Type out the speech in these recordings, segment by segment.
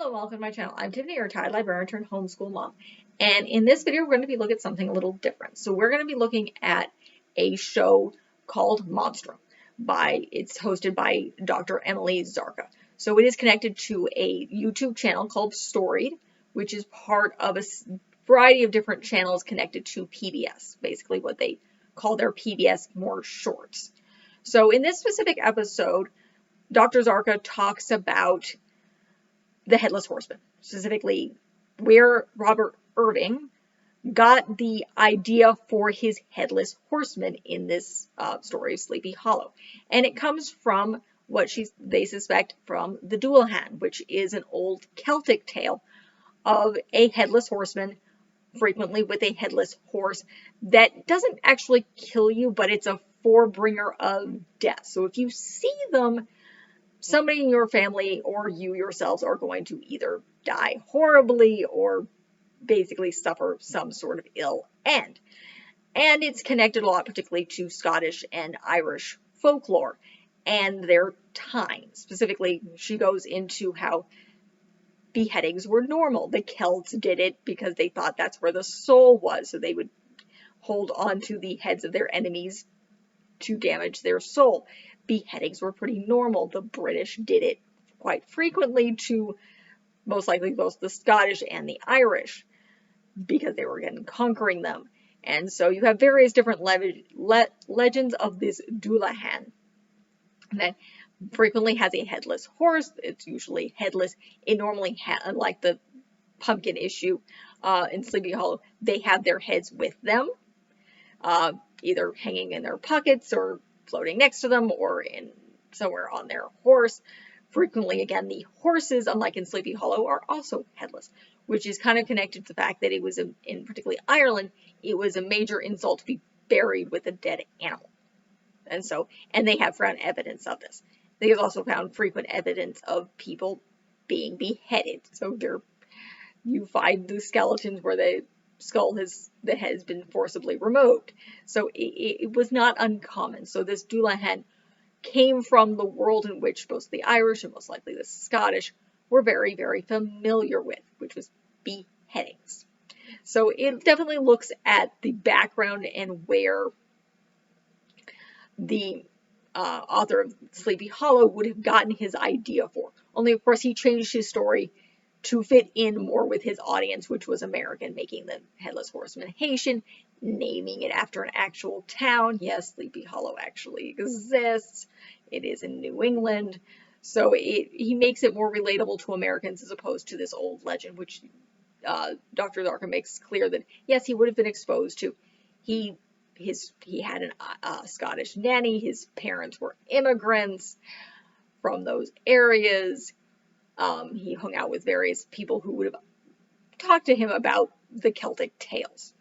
Hello, welcome to my channel. I'm Tiffany, your retired librarian turned homeschool mom. And in this video, we're going to be looking at something a little different. So we're going to be looking at a show called Monstrum. It's hosted by Dr. Emily Zarka. So it is connected to a YouTube channel called Storied, which is part of a variety of different channels connected to PBS, basically what they call their PBS more shorts. So in this specific episode, Dr. Zarka talks about the Headless Horseman, specifically where Robert Irving got the idea for his Headless Horseman in this story of Sleepy Hollow. And it comes from what they suspect from the Dullahan, which is an old Celtic tale of a Headless Horseman, frequently with a headless horse, that doesn't actually kill you, but it's a forebringer of death. So if you see them, somebody in your family or you yourselves are going to either die horribly or basically suffer some sort of ill end. And it's connected a lot, particularly to Scottish and Irish folklore and their time. Specifically, she goes into how beheadings were normal. The Celts did it because they thought that's where the soul was, so they would hold on to the heads of their enemies to damage their soul. Beheadings were pretty normal. The British did it quite frequently to most likely both the Scottish and the Irish because they were again conquering them. And so you have various different legends of this Dullahan that frequently has a headless horse. It's usually headless. It normally unlike the pumpkin issue in Sleepy Hollow, they have their heads with them, either hanging in their pockets or floating next to them or in somewhere on their horse. Frequently, again, the horses, unlike in Sleepy Hollow, are also headless, which is kind of connected to the fact that it was, in particularly Ireland, it was a major insult to be buried with a dead animal. And they have found evidence of this. They have also found frequent evidence of people being beheaded. So you find the skeletons where the head has been forcibly removed. So it was not uncommon. So this Dullahan came from the world in which both the Irish and most likely the Scottish were very, very familiar with, which was beheadings. So it definitely looks at the background and where the author of Sleepy Hollow would have gotten his idea for. Only, of course, he changed his story to fit in more with his audience, which was American, making the Headless Horseman Haitian, naming it after an actual town. Yes, Sleepy Hollow actually exists. It is in New England. So he makes it more relatable to Americans as opposed to this old legend, which Dr. Zarka makes clear that, yes, he would have been exposed to. He had a Scottish nanny. His parents were immigrants from those areas. He hung out with various people who would have talked to him about the Celtic tales.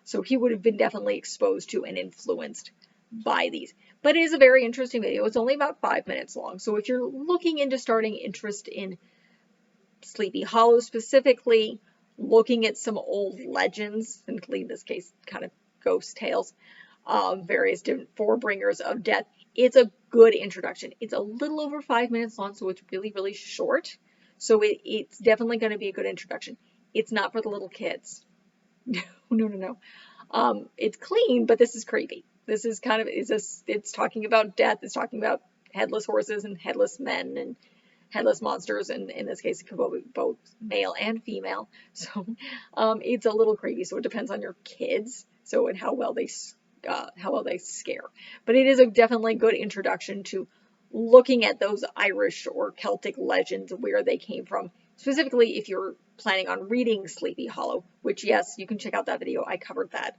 So he would have been definitely exposed to and influenced by these. But it is a very interesting video. It's only about 5 minutes long. So if you're looking into starting interest in Sleepy Hollow specifically, looking at some old legends, in this case kind of ghost tales, various different forebringers of death, it's a good introduction. It's a little over 5 minutes long, so it's really, really short. So it's definitely going to be a good introduction. It's not for the little kids. No. It's clean, but this is creepy. This is kind of, it's talking about death. It's talking about headless horses and headless men and headless monsters, and in this case, both male and female. So it's a little creepy. So it depends on your kids. So and how well they scare. But it is definitely a good introduction to looking at those Irish or Celtic legends, where they came from. Specifically, if you're planning on reading Sleepy Hollow, which, yes, you can check out that video. I covered that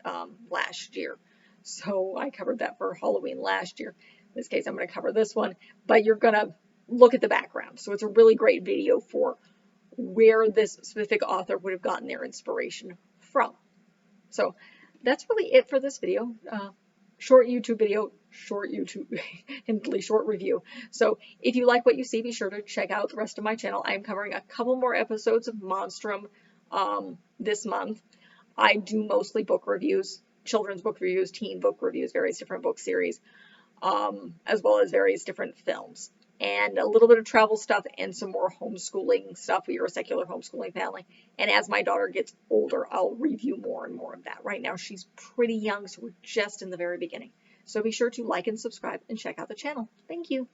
last year. So I covered that for Halloween last year. In this case, I'm going to cover this one. But you're going to look at the background. So it's a really great video for where this specific author would have gotten their inspiration from. So that's really it for this video. Short YouTube video, and short review. So if you like what you see, be sure to check out the rest of my channel. I'm covering a couple more episodes of Monstrum this month. I do mostly book reviews, children's book reviews, teen book reviews, various different book series, as well as various different films. and a little bit of travel stuff and some more homeschooling stuff. We are a secular homeschooling family. And as my daughter gets older, I'll review more and more of that. Right now, she's pretty young, so we're just in the very beginning. So be sure to like and subscribe and check out the channel. Thank you.